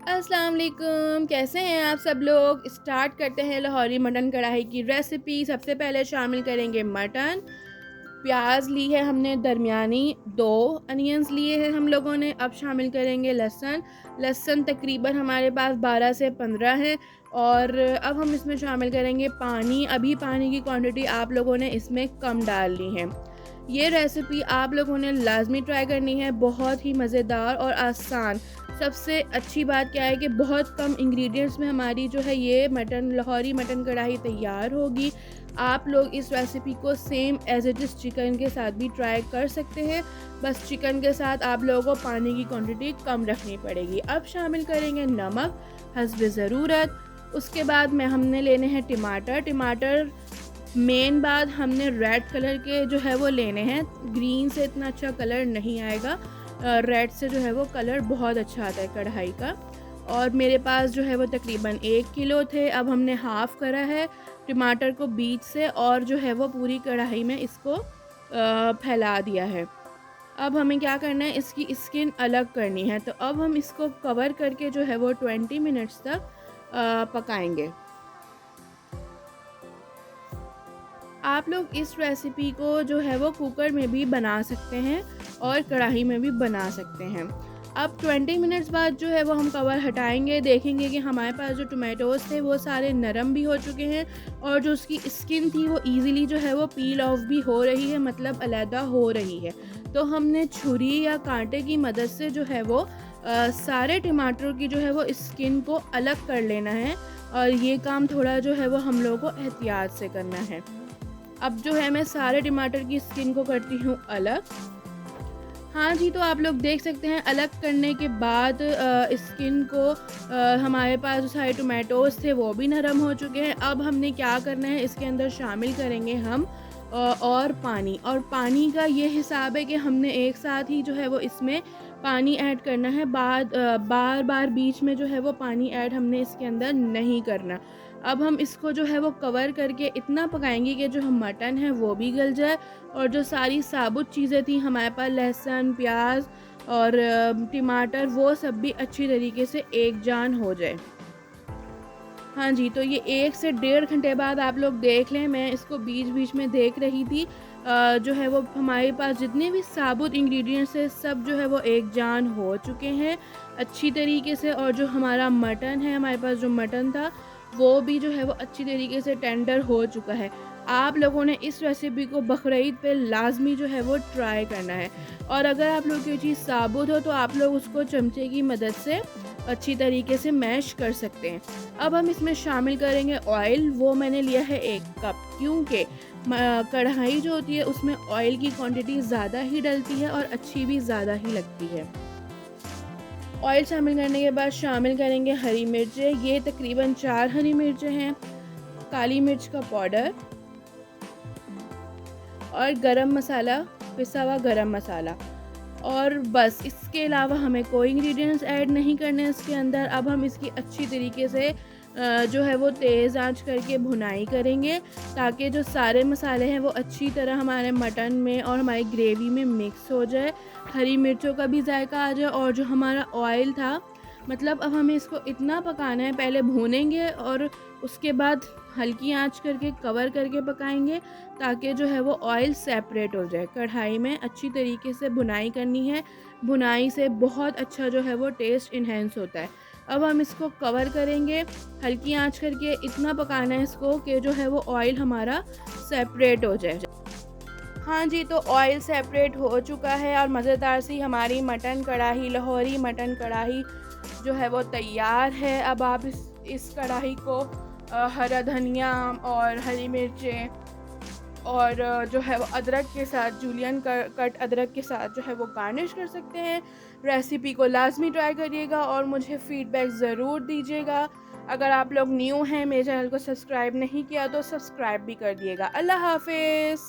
अस्सलाम वालेकुम, कैसे हैं आप सब लोग। स्टार्ट करते हैं लाहौरी मटन कढ़ाई की रेसिपी। सबसे पहले शामिल करेंगे मटन। प्याज ली है हमने दरमियानी, 2 अनियंस लिए हैं हम लोगों ने। अब शामिल करेंगे लहसुन। लहसुन तकरीबन हमारे पास 12 से 15 है। और अब हम इसमें शामिल करेंगे पानी। अभी पानी की क्वांटिटी आप लोगों ने इसमें कम डाल ली है। ये रेसिपी आप लोगों ने लाजमी ट्राई करनी है, बहुत ही मज़ेदार और आसान। सबसे अच्छी बात क्या है कि बहुत कम इंग्रेडिएंट्स में हमारी जो है ये मटन लाहौरी मटन कढ़ाई तैयार होगी। आप लोग इस रेसिपी को same as it is chicken के साथ भी ट्राई कर सकते हैं। बस चिकन के साथ आप लोगों को पानी की क्वांटिटी कम रखनी पड़ेगी। अब शामिल करेंगे नमक हस्ब ज़रूरत। उसके बाद में हमने लेने हैं टमाटर। मेन बात, हमने रेड कलर के जो है वो लेने हैं। ग्रीन से इतना अच्छा कलर नहीं आएगा, रेड से जो है वो कलर बहुत अच्छा आता है कढ़ाई का। और मेरे पास जो है वो तकरीबन 1 किलो थे। अब हमने हाफ़ करा है टमाटर को बीच से और जो है वो पूरी कढ़ाई में इसको फैला दिया है। अब हमें क्या करना है, इसकी स्किन अलग करनी है। तो अब हम इसको कवर करके जो है वो 20 मिनट्स तक पकाएंगे। आप लोग इस रेसिपी को जो है वो कुकर में भी बना सकते हैं और कढ़ाई में भी बना सकते हैं। अब 20 मिनट्स बाद जो है वो हम कवर हटाएंगे, देखेंगे कि हमारे पास जो टमाटोज़ थे वो सारे नरम भी हो चुके हैं और जो उसकी स्किन थी वो इजीली जो है वो पील ऑफ भी हो रही है, मतलब अलहदा हो रही है। तो हमने छुरी या कांटे की मदद से जो है वो सारे टमाटरों की जो है वो स्किन को अलग कर लेना है। और ये काम थोड़ा जो है वो हम लोगों को एहतियात से करना है। अब जो है मैं सारे टमाटर की स्किन को करती हूँ अलग। हाँ जी, तो आप लोग देख सकते हैं अलग करने के बाद स्किन को हमारे पास जो सारे टोमेटोज़ थे वो भी नरम हो चुके हैं। अब हमने क्या करना है, इसके अंदर शामिल करेंगे हम और पानी का ये हिसाब है कि हमने एक साथ ही जो है वो इसमें पानी ऐड करना है। बार बार बीच में जो है वो पानी ऐड हमने इसके अंदर नहीं करना। अब हम इसको जो है वो कवर करके इतना पकाएंगे कि जो हम मटन है वो भी गल जाए और जो सारी साबुत चीज़ें थी हमारे पास लहसुन प्याज और टमाटर वो सब भी अच्छी तरीके से एक जान हो जाए। हाँ जी, तो ये 1 से डेढ़ घंटे बाद आप लोग देख लें, मैं इसको बीच-बीच में देख रही थी। जो है वो हमारे पास जितने भी साबुत इंग्रेडिएंट्स हैं सब जो है वो एक जान हो चुके हैं अच्छी तरीके से। और जो हमारा मटन है, हमारे पास जो मटन था वो भी जो है वो अच्छी तरीके से टेंडर हो चुका है। आप लोगों ने इस रेसिपी को बकरीद पे लाज़मी जो है वो ट्राई करना है। और अगर आप लोग ये चीज़ साबुत हो तो आप लोग उसको चमचे की मदद से अच्छी तरीके से मैश कर सकते हैं। अब हम इसमें शामिल करेंगे ऑयल। वो मैंने लिया है 1 कप, क्योंकि कढ़ाई जो होती है उसमें ऑयल की क्वांटिटी ज़्यादा ही डलती है और अच्छी भी ज़्यादा ही लगती है। ऑयल शामिल करने के बाद शामिल करेंगे हरी मिर्चें। ये तकरीबन 4 हरी मिर्चें हैं, काली मिर्च का पाउडर और गरम मसाला, पिसा हुआ गरम मसाला। और बस, इसके अलावा हमें कोई इंग्रेडिएंट्स ऐड नहीं करने इसके अंदर। अब हम इसकी अच्छी तरीके से जो है वो तेज़ आंच करके भुनाई करेंगे ताकि जो सारे मसाले हैं वो अच्छी तरह हमारे मटन में और हमारी ग्रेवी में मिक्स हो जाए, हरी मिर्चों का भी जायका आ जाए और जो हमारा ऑयल था, मतलब अब हमें इसको इतना पकाना है, पहले भूनेंगे और उसके बाद हल्की आंच करके कवर करके पकाएंगे ताकि जो है वो ऑयल सेपरेट हो जाए। कढ़ाई में अच्छी तरीके से भुनाई करनी है, भुनाई से बहुत अच्छा जो है वो टेस्ट इन्हेंस होता है। अब हम इसको कवर करेंगे, हल्की आंच करके इतना पकाना है इसको कि जो है वो ऑयल हमारा सेपरेट हो जाए। हाँ जी, तो ऑयल सेपरेट हो चुका है और मज़ेदार सी हमारी मटन कढ़ाई, लाहौरी मटन कढ़ाई जो है वो तैयार है। अब आप इस कढ़ाई को हरा धनिया और हरी मिर्चें और जो है वो अदरक के साथ, जूलियन कट अदरक के साथ जो है वो गार्निश कर सकते हैं। रेसिपी को लाजमी ट्राई करिएगा और मुझे फ़ीडबैक ज़रूर दीजिएगा। अगर आप लोग न्यू हैं, मेरे चैनल को सब्सक्राइब नहीं किया तो सब्सक्राइब भी कर दिएगा। अल्लाह हाफ़िज़।